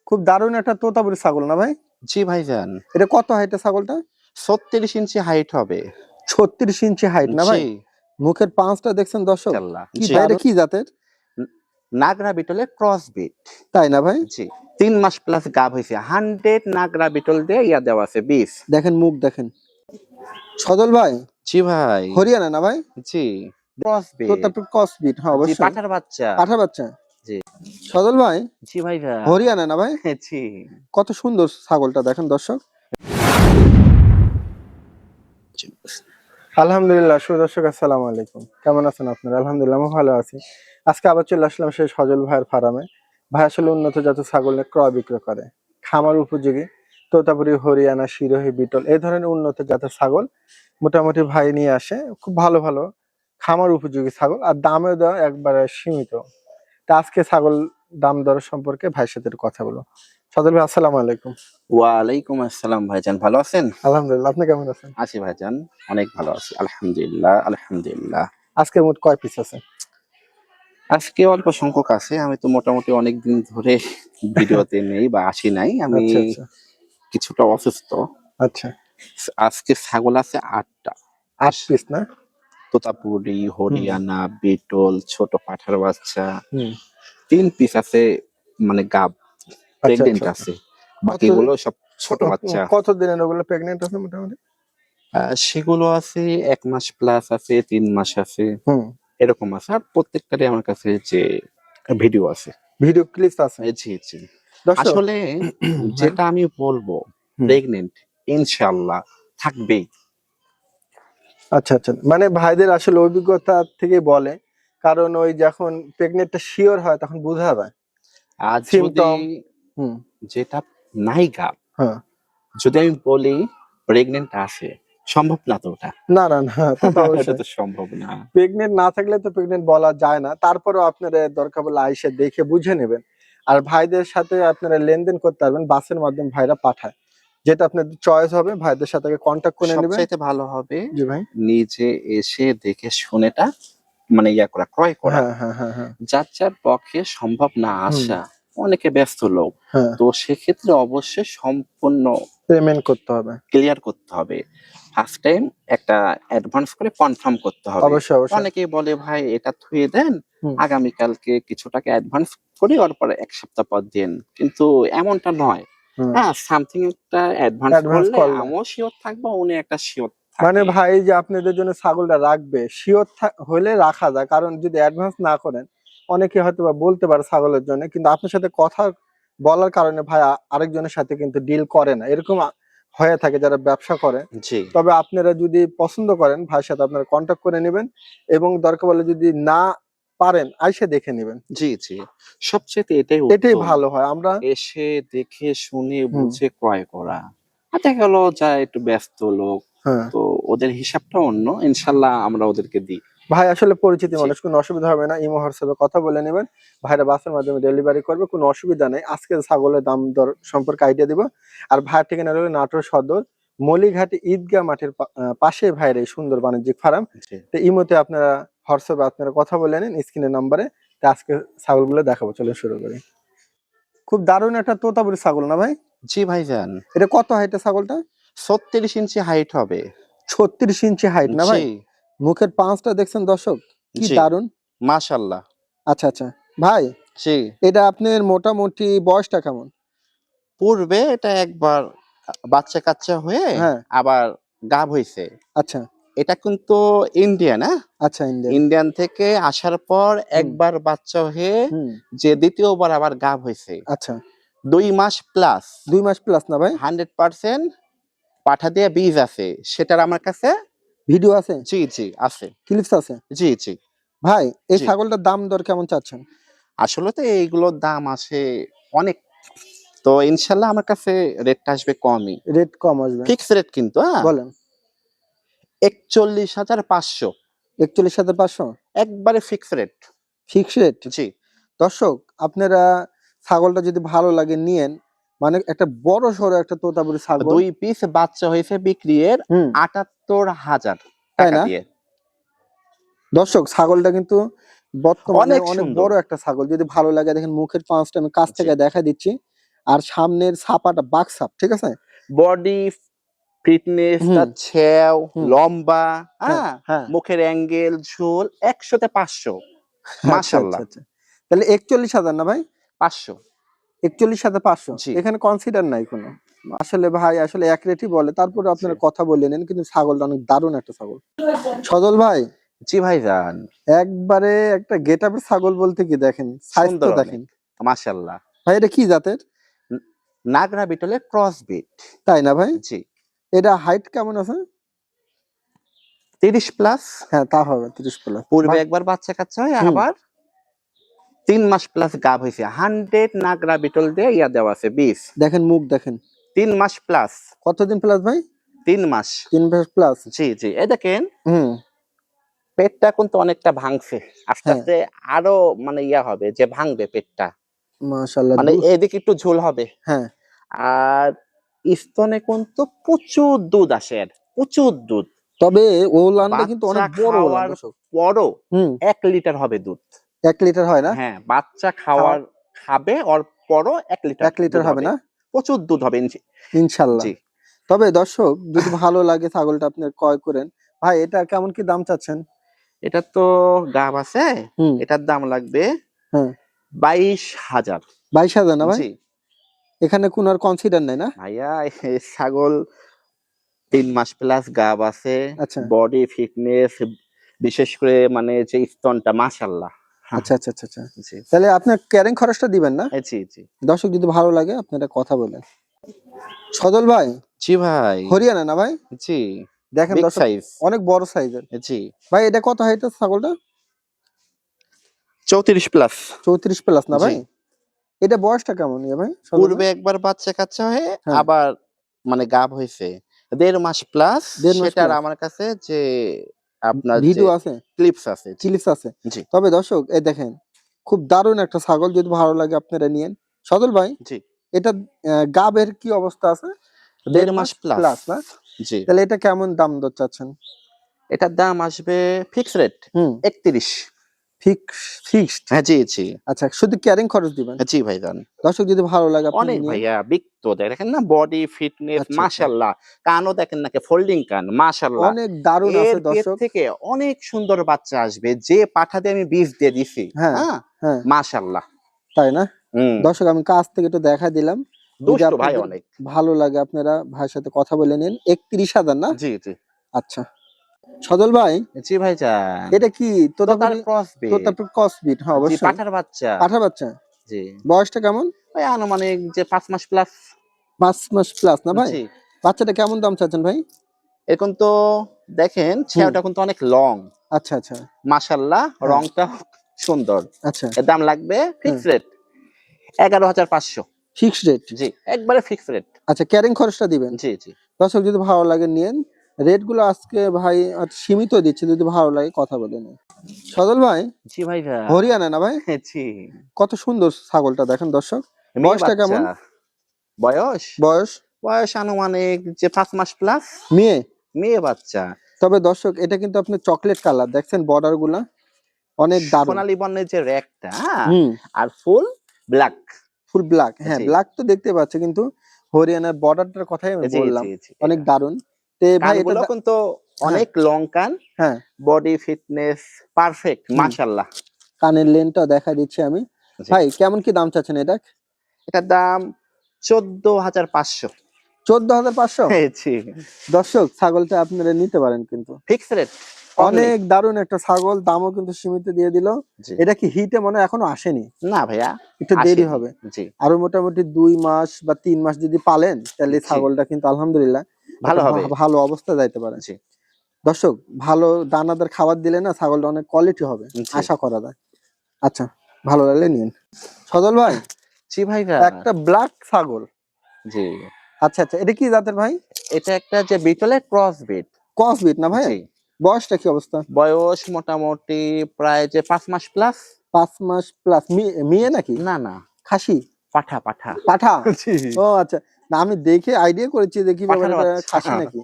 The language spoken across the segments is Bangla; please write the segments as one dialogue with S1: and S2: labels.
S1: খুব দারুণ একটা তোতাপুরি ছাগল না ভাই?
S2: জি ভাইজান,
S1: এটা কত হাইটের ছাগলটা?
S2: 36 ইঞ্চি হাইট হবে।
S1: 36 ইঞ্চি হাইট না ভাই?
S2: জি
S1: মুখের পাঁচটা দেখছেন দর্শক?
S2: ইনশাআল্লাহ।
S1: কি
S2: জি
S1: ভাই, এটা কি জাতের?
S2: নাগরা বিটলের ক্রস বিট।
S1: তাই না ভাই?
S2: জি 3 মাস প্লাস গাব হয়েছে। 100 নাগরা বিটল দিয়ে ইয়া দেওয়া আছে 20।
S1: দেখেন মুখ দেখেন। সজল ভাই,
S2: জি ভাই।
S1: হরিয়ানা না ভাই?
S2: জি cross bit.
S1: Totapuri cross breed, হ্যাঁ
S2: জি
S1: অবশ্যই।
S2: পাঠার বাচ্চা।
S1: পাঠা বাচ্চা।
S2: জি
S1: সজল ভাই,
S2: জি ভাইজান।
S1: হরিয়ানা না ভাই?
S2: জি
S1: কত সুন্দর ছাগলটা দেখেন দর্শক। আলহামদুলিল্লাহ, সুদর্শক আসসালামু আলাইকুম। কেমন আছেন আপনারা? আলহামদুলিল্লাহ আমি ভালো আছি। আজকে আবার চলে আসলাম সেই সজল ভাইয়ের ফার্মে। ভাই আসলে উন্নত জাতের ছাগলের ক্রয় বিক্রয় করে, খামার উপযোগী তোতাপুরি, হরিয়ানা, সিরোহী, বিটল এই ধরনের উন্নত জাতের ছাগল মোটামুটি ভাই নিয়ে আসে। খুব ভালো ভালো খামার উপযোগী ছাগল, আর দামেও দেওয়া একবারে সীমিত। তা আজকে ছাগল দাম দর সম্পর্কে ভাইয়ের সাথে একটু কথা বলবো। সজল ভাই আসসালামু আলাইকুম।
S2: ওয়ালাইকুম আসসালাম ভাইজান, ভালো আছেন?
S1: আলহামদুলিল্লাহ, আপনি কেমন আছেন?
S2: আছি ভাইজান, অনেক ভালো আছি আলহামদুলিল্লাহ আলহামদুলিল্লাহ।
S1: আজকে মোট কয় পিস আছে?
S2: আজকে অল্প সংখ্যক আছে। আমি তো মোটামুটি অনেকদিন ধরে ভিডিওতে নেই বা আসি নাই। আমি
S1: আচ্ছা আচ্ছা
S2: কিছুটা অসুস্থ।
S1: আচ্ছা।
S2: আজকে ছাগল আছে 8টা।
S1: 8 পিস না?
S2: তোতাপুরি, হরিয়ানা, বিটল, ছোট পাঠার বাচ্চা।
S1: হুম।
S2: 3 পিস আছে, মানে গাব
S1: আচ্ছা
S2: প্রেগনেন্ট
S1: আচ্ছা।
S2: আছে। বাকিগুলো সব ছোট বাচ্চা।
S1: কত দিনের ওগুলো প্রেগনেন্ট আছে মোটামুটি?
S2: সেগুলো আছে 1 মাস প্লাস আছে, 3 মাস আছে,
S1: হুম।
S2: এরকম আছে। আর প্রত্যেকটারই আমার কাছে যে ভিডিও আছে।
S1: ভিডিও ক্লিপস আছে?
S2: জি জি।
S1: দর্শক,
S2: আসলে যেটা আমি বলবো, প্রেগনেন্ট ইনশাআল্লাহ থাকবেই।
S1: আচ্ছা আচ্ছা, মানে ভাইদের আসলে অভিজ্ঞতা থেকে বলে, কারণ ওই যখন প্রেগনেন্টটা শিওর হয় তখন বোঝা যায়
S2: আর যদি
S1: সিম্পটম। হুম।
S2: যেটা নাই গাব,
S1: হ্যাঁ।
S2: যদি আমি বলি প্রেগনেন্ট আছে, সম্ভব না তো ওটা।
S1: না না না, তা তো
S2: এটা
S1: অবশ্যই
S2: তো সম্ভব না।
S1: প্রেগনেন্ট না থাকলে তো প্রেগনেন্ট বলা যায় না। তারপরেও আপনারা দরকার বলে আইসে দেখে বুঝে নেবেন। আর ভাইদের সাথে আপনারা লেনদেন করতে পারবেন, বাসের মাধ্যমে ভাইরা পাঠায়, যেটা আপনাদের চয়েস হবে। ভাইদের সাথে কন্ট্যাক্ট করে নেবেন।
S2: সবচাইতে ভালো হবে
S1: জি ভাই।
S2: নিজে এসে দেখে শুনেটা, মানে ইয়া করা, ক্রয় করা।
S1: হ্যাঁ হ্যাঁ হ্যাঁ হ্যাঁ।
S2: যার যার পক্ষে সম্ভব না আসা, অনেকে ব্যস্ত লোক,
S1: হ্যাঁ,
S2: তো সেক্ষেত্রে অবশ্যই সম্পূর্ণ
S1: পেমেন্ট করতে হবে।
S2: ক্লিয়ার করতে হবে। ফার্স্ট টাইম একটা অ্যাডভান্স করে কনফার্ম করতে হবে।
S1: অবশ্যই অবশ্যই।
S2: অনেকেই বলে ভাই এটা থুয়ে দেন,
S1: হুম।
S2: আগামীকালকে কিছু টাকা অ্যাডভান্স করি, ওর পরে 1 সপ্তাহ পর দিন। কিন্তু এমনটা নয়।
S1: হুম।
S2: হ্যাঁ, সামথিং একটা অ্যাডভান্স
S1: অ্যাডভান্স
S2: করলে
S1: করলে
S2: আমিও শিওর থাকবো, উনি একটা শিওর
S1: মানে
S2: থাকে।
S1: ভাই যে আপনাদের জন্য ছাগলটা রাখবে, শিওর হলে রাখা যায়। কারণ যদি অ্যাডভান্স না করেন, অনেকে হয়তো বা বলতে পারে ছাগলের জন্য, কিন্তু আপনার সাথে কথা বলার কারণে ভাই আরেকজনের সাথে কিন্তু ডিল করে না, এরকম হয়ে থাকে যারা ব্যবসা করে।
S2: জি
S1: তবে আপনারা যদি পছন্দ করেন, ভাইয়ের সাথে আপনারা কন্ট্যাক্ট করে নেবেন, এবং দরকার বলে যদি না পারেন আইসে দেখে নেবেন।
S2: জি জি, সবচেয়ে এটাই
S1: এটাই
S2: উত্তম।
S1: ভালো হয়। আমরা
S2: এসে দেখে শুনে বুঝে ক্রয় করা। আর দেখা গেল যা একটু ব্যস্ত লোক,
S1: হ্যাঁ
S2: তো ওদের হিসাবটা অন্য, ইনশাল্লাহ আমরা ওদেরকে দিই।
S1: ভাই, আসলে পরিচিত
S2: জি
S1: মানুষ, কোনো অসুবিধা হবে না। ইমো হোয়াটসঅ্যাপে কথা বলে নেবেন, ভাইরা বাসের মাধ্যমে ডেলিভারি করবে, কোনো অসুবিধা নেই। আজকে ছাগলের দাম দর সম্পর্কে আইডিয়া দিব। আর ভাইয়ের ঠিকানা হলো নাটোর সদর মলিঘাটি ঈদগাহ মাঠের পাশে ভাইয়ের এই সুন্দর বাণিজ্যিক ফার্ম।
S2: জি
S1: তো ইমোতে আপনারা, হোয়াটসঅ্যাপে আপনারা কথা বলে নেন স্ক্রিনের নাম্বারে। তো আজকে ছাগলগুলো দেখাবো, চলে শুরু করি। খুব দারুণ একটা তোতাপুরি ছাগল না ভাই?
S2: জি ভাইজান,
S1: এটা কত হাইটের ছাগলটা?
S2: 36 ইঞ্চি হাইট হবে।
S1: 36 ইঞ্চি হাইট না ভাই?
S2: জি
S1: মুখের পাঁচটা দেখছেন দর্শক? কি
S2: জি
S1: দারুণ।
S2: মাশাআল্লাহ।
S1: আচ্ছা আচ্ছা ভাই,
S2: জি
S1: এটা আপনার মোটামুটি বয়সটা কেমন?
S2: পূর্বে এটা একবার বাচ্চা কাচ্চা হয়ে
S1: হ্যাঁ।
S2: আবার গাব হয়েছে।
S1: আচ্ছা
S2: এটা কিন্তু ইন্ডিয়ান, হ্যাঁ,
S1: আচ্ছা, ইন্ডিয়ান।
S2: ইন্ডিয়ান থেকে আসার পর একবার বাচ্চা হয়ে
S1: হুম।
S2: যে দ্বিতীয়বার আবার গাব হয়েছে।
S1: আচ্ছা,
S2: 2 মাস প্লাস
S1: 2 মাস প্লাস না ভাই?
S2: 100% পাঠা দিয়ে বীজ আছে, সেটার আমার কাছে।
S1: ভিডিও আছে?
S2: জি জি আছে।
S1: ক্লিপস আছে?
S2: জি জি
S1: ভাই এই
S2: জি।
S1: ছাগলটার দাম দর কেমন চাচ্ছেন?
S2: আসলে তো এইগুলোর দাম আছে অনেক, তো ইনশাল্লাহ আমার কাছে রেটটা আসবে কমই।
S1: রেট কম আসবে?
S2: ফিক্স রেট কিন্তু, হ্যাঁ,
S1: বলেন।
S2: 41,500
S1: 41,500
S2: একবারে ফিক্স রেট।
S1: Fix rate?
S2: জি
S1: দর্শক, আপনারা ছাগলটা যদি ভালো লাগে নিয়েন, মানে একটা বড় সড়ো একটা তোতাপুরি ছাগল।
S2: 2 পিস বাচ্চা হয়েছে বিক্রির
S1: হুম।
S2: 78,000
S1: তাই
S2: টাকা
S1: না?
S2: দিয়ে।
S1: দর্শক, ছাগলটা কিন্তু বর্তমানে
S2: অনেক
S1: অনেক
S2: সুন্দর।
S1: বড় একটা ছাগল। যদি ভালো লাগে দেখেন, মুখের পাঁচটা আমি কাছ
S2: জি
S1: থেকে দেখা দিচ্ছি। আর সামনের ছাপাটা বাকসাপ, ঠিক আছে?
S2: বডি ফিটনেস,
S1: হুম।
S2: তার ছেও
S1: হুম।
S2: লম্বা,
S1: হ্যাঁ,
S2: হ্যাঁ,
S1: হ্যাঁ।
S2: মুখের অ্যাঙ্গেল, ঝোল 100-তে 500,
S1: আচ্ছা, আচ্ছা,
S2: মাশাআল্লাহ।
S1: আচ্ছা। তাহলে 41,000 না ভাই?
S2: 500,
S1: 41,500
S2: জি।
S1: এখানে কনসিডার নাই কোনো। আসলে ভাই আসলে এক রেটই বলে, তারপরে আপনারা কথা বলে নেন, কিন্তু ছাগলটা অনেক দারুণ একটা ছাগল। সজল ভাই,
S2: জি ভাইজান,
S1: একবারে একটা গেটআপের ছাগল বলতে কি দেখেন, সাইজ তো
S2: সুন্দর
S1: দেখেন।
S2: অনেক, মাশাআল্লাহ।
S1: ভাই এটা কি জাতের?
S2: নাগরা বিটলের ক্রস বিট।
S1: তাই না ভাই?
S2: জি,
S1: এটা হাইট কেমন আছে?
S2: 30 প্লাস।
S1: হ্যাঁ, তা হবে 30 প্লাস
S2: পূর্বে
S1: ভাই।
S2: একবার বাচ্চা কাচ্চা হয়,
S1: হুম।
S2: আবার 3 মাস প্লাস গাব হয়েছে। 100 নাগরা বিটল দিয়ে ইয়া দেওয়া আছে 20।
S1: দেখেন মুখ দেখেন।
S2: 3 মাস প্লাস।
S1: কতদিন প্লাস ভাই?
S2: 3 মাস।
S1: 3 মাস প্লাস।
S2: জি জি, এই দেখেন
S1: হুম।
S2: পেটটা কিন্তু অনেকটা ভাঙছে, আস্তে
S1: হ্যাঁ।
S2: আস্তে আরো মানে ইয়া হবে যে ভাঙবে পেটটা,
S1: মাশাআল্লাহ
S2: মানে এদিকে একটু ঝোল হবে।
S1: হ্যাঁ।
S2: আর স্তনে কিন্তু প্রচুর দুধ আসে, আর প্রচুর দুধ।
S1: তবে ওলানটা কিন্তু
S2: বাচ্চা
S1: অনেক বড় ওলান
S2: খাওয়ার
S1: দর্শক।
S2: পরও
S1: হুম।
S2: 1 লিটার হবে দুধ।
S1: 1 লিটার হয় না?
S2: হ্যাঁ, বাচ্চা
S1: খাওয়া
S2: খাবে ওর পরও 1 লিটার
S1: 1 লিটার
S2: দুধ
S1: হবে
S2: হবে।
S1: না?
S2: প্রচুর দুধ হবে
S1: ইনশাআল্লাহ।
S2: জি।
S1: তবে দর্শক যদি ভালো লাগে ছাগলটা আপনি ক্রয় করেন। ভাই এটা কেমন কি দাম চাচ্ছেন?
S2: এটা তো গাব আছে,
S1: হুম।
S2: এটার দাম লাগবে
S1: হ্যাঁ।
S2: 22,000।
S1: 22,000 না ভাই?
S2: জি
S1: এখানে কোনো আর কনসিডার নাই না?
S2: ভাইয়া, এই ছাগল 3 মাস প্লাস গাব আছে,
S1: আচ্ছা,
S2: বডি ফিটনেস, বিশেষ করে মানে যে স্তনটা মাশাআল্লাহ।
S1: আচ্ছা, আচ্ছা, আচ্ছা, আচ্ছা।
S2: জি
S1: তাহলে আপনার ক্যারিং খরচটা দিবেন না?
S2: জি জি
S1: দর্শক যদি ভালো লাগে আপনারা কথা বলেন। সজল ভাই,
S2: জি ভাই।
S1: হরিয়ানা না ভাই?
S2: জি,
S1: দেখেন
S2: বিগ
S1: দর্শক
S2: সাইজ।
S1: অনেক বড় সাইজের।
S2: জি,
S1: ভাই এটা কত হাইটের ছাগলটা?
S2: 34 প্লাস।
S1: 34 প্লাস না
S2: জি,
S1: ভাই? এটা বয়সটা কেমন ইয়ে ভাই? সজল
S2: পূর্বে
S1: ভাই?
S2: একবার বাচ্চা কাচ্চা হয়ে
S1: হ্যাঁ,
S2: আবার মানে গাব হয়েছে 1.5 মাস প্লাস।
S1: 1.5 মাস
S2: সেটার
S1: প্লাস।
S2: আমার কাছে যে আপনার যে
S1: ভিডিও আছে?
S2: ক্লিপস আছে। জি
S1: ক্লিপস আছে?
S2: জি
S1: তবে দর্শক এই দেখেন খুব দারুণ একটা ছাগল, যদি ভালো লাগে আপনারা নিয়েন। সজল ভাই
S2: জি,
S1: এটা গাবের কি অবস্থা আছে?
S2: 1.5
S1: 1.5
S2: মাস
S1: মাস
S2: প্লাস।
S1: প্লাস না?
S2: জি,
S1: তাহলে এটা কেমন দাম দর চাচ্ছেন?
S2: এটার দাম আসবে ফিক্স রেট
S1: হুম।
S2: 31।
S1: ফিক্সড।
S2: হ্যাঁ জি জি
S1: আচ্ছা, শুধু ক্যারিং খরচ দিবেন।
S2: জি ভাইজান।
S1: দর্শক যদি ভালো লাগে আপনারা
S2: অনেক
S1: নিয়েন।
S2: ভাইয়া বিগ তো দেখেন না, বডি ফিটনেস
S1: আচ্ছা, আচ্ছা।
S2: মাশাআল্লাহ। কানও দেখেন নাকি ফোল্ডিং কান, মাশাআল্লাহ।
S1: অনেক দারুণ
S2: এর
S1: আছে
S2: পেট
S1: দর্শক।
S2: থেকে অনেক সুন্দর বাচ্চা আসবে, যে পাঠাতে আমি বীজ দিয়ে দিছি।
S1: হ্যাঁ,
S2: হ্যাঁ,
S1: হ্যাঁ।
S2: মাশাআল্লাহ।
S1: তাই না?
S2: হুম,
S1: দর্শক আমি কাছ থেকে একটু দেখাই দিলাম। যদি
S2: দুষ্ট ভাই
S1: আপনাদের
S2: অনেক।
S1: ভালো লাগে আপনারা ভাইয়ের সাথে কথা বলে নিন। 31,000 না?
S2: জি জি
S1: আচ্ছা। সজল ভাই
S2: জি ভাইজান।
S1: এটা কি
S2: তো তার
S1: তোতাপুরি?
S2: Cross bit.
S1: তোতাপুরি ক্রসবিট, হ্যাঁ
S2: জি,
S1: অবশ্যই।
S2: পাঠার বাচ্চা।
S1: পাঠা বাচ্চা?
S2: জি,
S1: বয়সটা কেমন?
S2: ওই আনুমানিক যে 5 মাস প্লাস।
S1: 5 মাস প্লাস না ভাই?
S2: জি,
S1: বাচ্চাটা কেমন দাম চাচ্ছেন ভাই?
S2: এখন তো দেখেন
S1: হুম।
S2: ছেলেটা কিন্তু অনেক লং,
S1: আচ্ছা, আচ্ছা।
S2: মাশাআল্লাহ,
S1: হ্যাঁ,
S2: রংটা সুন্দর।
S1: আচ্ছা।
S2: এর দাম লাগবে
S1: হ্যাঁ,
S2: ফিক্স রেট 11,500।
S1: Fixed rate.
S2: জি, একবারে ফিক্স রেট।
S1: আচ্ছা, ক্যারিং খরচটা দিবেন।
S2: জি জি
S1: দর্শক যদি ভালো লাগে নিয়েন। রেট গুলো আজকে ভাই সীমিত দিচ্ছে, যদি ভালো লাগে কথা বলে নিন। সজল ভাই
S2: জি ভাইজান।
S1: হরিয়ানা না ভাই?
S2: জি,
S1: কত সুন্দর ছাগলটা দেখেন দর্শক।
S2: মেয়ে
S1: বয়সটা
S2: বাচ্চা।
S1: কেমন?
S2: বয়স
S1: বয়স
S2: বয়স আনুমানিক যে 5 মাস প্লাস।
S1: মেয়ে।
S2: মেয়ে বাচ্চা,
S1: তবে দর্শক এটা কিন্তু আপনি চকলেট কালার দেখছেন, বর্ডার গুলা অনেক দারুণ।
S2: সোনালী বর্ণের যে র্যাকটা,
S1: হুম।
S2: আর ফুল ব্ল্যাক।
S1: ফুল ব্ল্যাক, হ্যাঁ
S2: জি
S1: ব্ল্যাক তো দেখতে পাচ্ছে, কিন্তু হরিয়ানার বর্ডারটার কথাই আমি
S2: জি
S1: বললাম।
S2: জি জি
S1: অনেক দারুণ। তে ভাই এটা
S2: কানগুলো কিন্তু
S1: হ্যাঁ,
S2: অনেক লং কান,
S1: হ্যাঁ।
S2: বডি ফিটনেস পারফেক্ট,
S1: হুম।
S2: মাশাআল্লাহ।
S1: কানের লেনটা দেখা দিচ্ছি আমি।
S2: জি,
S1: ভাই কেমন কি দাম চাচ্ছেন এটা?
S2: এটার দাম 14,500।
S1: 14,500?
S2: জি,
S1: দর্শক ছাগলটা আপনারা নিতে পারেন কিন্তু।
S2: ফিক্স রেট, কম নেই।
S1: অনেক দারুণ একটা ছাগল, দামও কিন্তু সীমিত দিয়ে দিল।
S2: জি,
S1: এটা কি হিটে মনে হয় এখনো আসেনি?
S2: না ভাইয়া,
S1: একটু দেরি
S2: আসেনি।
S1: হবে।
S2: জি
S1: আরো মোটামুটি 2 মাস বা 3 মাস যদি পালেন তাহলে এই
S2: জি,
S1: ছাগলটা কিন্তু আলহামদুলিল্লাহ একটা
S2: ভালো হবে।
S1: ভালো অবস্থা যাইতে পারে।
S2: জি
S1: দর্শক ভালো দানাদার খাবার দিলে না ছাগলটা অনেক কোয়ালিটি হবে,
S2: জি
S1: আশা করা যায়। আচ্ছা, ভালো লাগলে নিন। সজল ভাই
S2: জি ভাইয়া।
S1: একটা ব্ল্যাক ছাগল।
S2: জি,
S1: আচ্ছা, আচ্ছা, এটা কি জাতের ভাই?
S2: এটা একটা যে বিটলের ক্রস বিট।
S1: ক্রসবিট না ভাই?
S2: জি,
S1: বয়সটা কি অবস্থা?
S2: বয়স মোটামুটি প্রায় যে 5 মাস প্লাস।
S1: 5 মাস প্লাস। মেয়ে নাকি?
S2: না না,
S1: খাসি?
S2: পাঠা পাঠা।
S1: পাঠা?
S2: জি,
S1: ও আচ্ছা। না আমি দেখে আইডিয়া করেছি যে কিভাবে
S2: পাঠার
S1: এটা
S2: বাচ্চা।
S1: খাসি নাকি।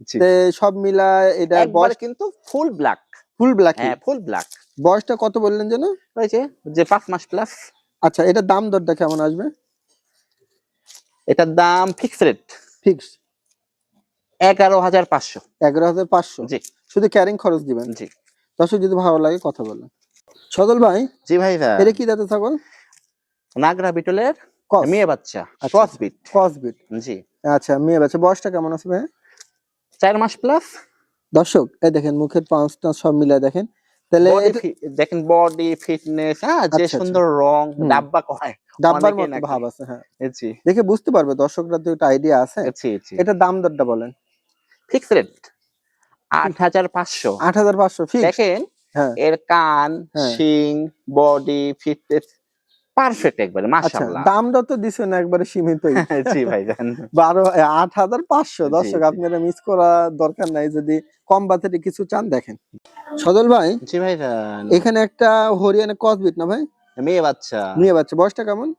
S2: জি,
S1: তে সব মিলায় এটা
S2: একবারে
S1: বয়স
S2: কিন্তু ফুল ব্ল্যাক।
S1: ফুল ব্ল্যাকই।
S2: হ্যাঁ, ফুল ব্ল্যাক।
S1: বয়সটা কত বললেন যেন?
S2: ওই যে যে 5 মাস প্লাস।
S1: আচ্ছা, এটার দাম দরটা কেমন আসবে?
S2: এটার দাম ফিক্স রেট
S1: ফিক্স
S2: 11,500।
S1: 11,500।
S2: জি
S1: শুধু ক্যারিং খরচ দিবেন।
S2: জি
S1: দর্শক যদি ভালো লাগে কথা বলেন। সজল ভাই,
S2: জি ভাইরা,
S1: এটা কি জাতের ছাগল?
S2: নাগরা বিটলের
S1: কস।
S2: মেয়ে বাচ্চা,
S1: আচ্ছা,
S2: ক্রস বিট।
S1: Cross breed.
S2: জি,
S1: আচ্ছা, মেয়ে বাচ্চা। বয়সটা কেমন আছে ভাই?
S2: 4 মাস প্লাস।
S1: দর্শক এই দেখেন মুখের পাঁচটা সব মিলাই দেখেন, তাহলে
S2: বডি
S1: এটা
S2: দেখেন, বডি ফিটনেস, হ্যাঁ, যে
S1: আচ্ছা আচ্ছা,
S2: সুন্দর রং,
S1: হুম,
S2: ডাব্বা কয়
S1: ডাব্বার
S2: অনেকেই
S1: মতো
S2: নাকি।
S1: ভাব আছে, হ্যাঁ।
S2: জি
S1: দেখে বুঝতে পারবে দর্শকরা, তো একটা আইডিয়া আছে।
S2: জি জি,
S1: এটা দাম দরটা বলেন।
S2: Fix rate 8,500।
S1: 8,500 ফিক্সড।
S2: দেখেন
S1: হ্যাঁ
S2: এর কান,
S1: হ্যাঁ।
S2: শিং, বডি ফিটনেস পারফেক্ট একবারে,
S1: আচ্ছা,
S2: মাশাআল্লাহ।
S1: দামটা তো দিছেন একবারে সীমিতই।
S2: জি ভাইজান।
S1: 8,500।
S2: জি
S1: দর্শক
S2: জি
S1: আপনারা মিস করা দরকার নাই, যদি কম বাজেটে কিছু চান দেখেন। সজল ভাই,
S2: জি ভাইজান,
S1: এখানে একটা হরিয়ানা ক্রসবিট না ভাই?
S2: মেয়ে বাচ্চা,
S1: মেয়ে বাচ্চা। বয়সটা কেমন?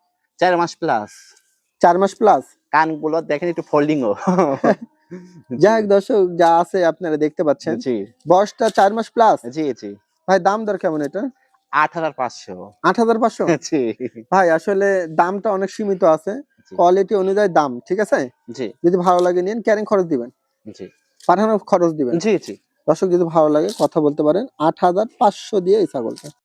S2: 4 মাস প্লাস।
S1: 4 মাস প্লাস।
S2: কানগুলো দেখেন একটু ফোল্ডিং ও। জি
S1: যাই হোক দর্শক, যা আছে আপনারা দেখতে পাচ্ছেন।
S2: জি
S1: বয়সটা 4 মাস প্লাস।
S2: জি জি,
S1: ভাই দাম দর কেমন এটা?
S2: 8,500।
S1: 8,500।
S2: জি
S1: ভাই আসলে দামটা অনেক সীমিত আছে,
S2: জি
S1: কোয়ালিটি অনুযায়ী দাম, ঠিক আছে?
S2: জি
S1: যদি ভালো লাগে নিন, ক্যারিং খরচ দিবেন,
S2: জি
S1: পাঠানোর খরচ দিবেন।
S2: জি জি।
S1: দর্শক যদি ভালো লাগে কথা বলতে পারেন। 8,500 দিয়ে এই ছাগলটা।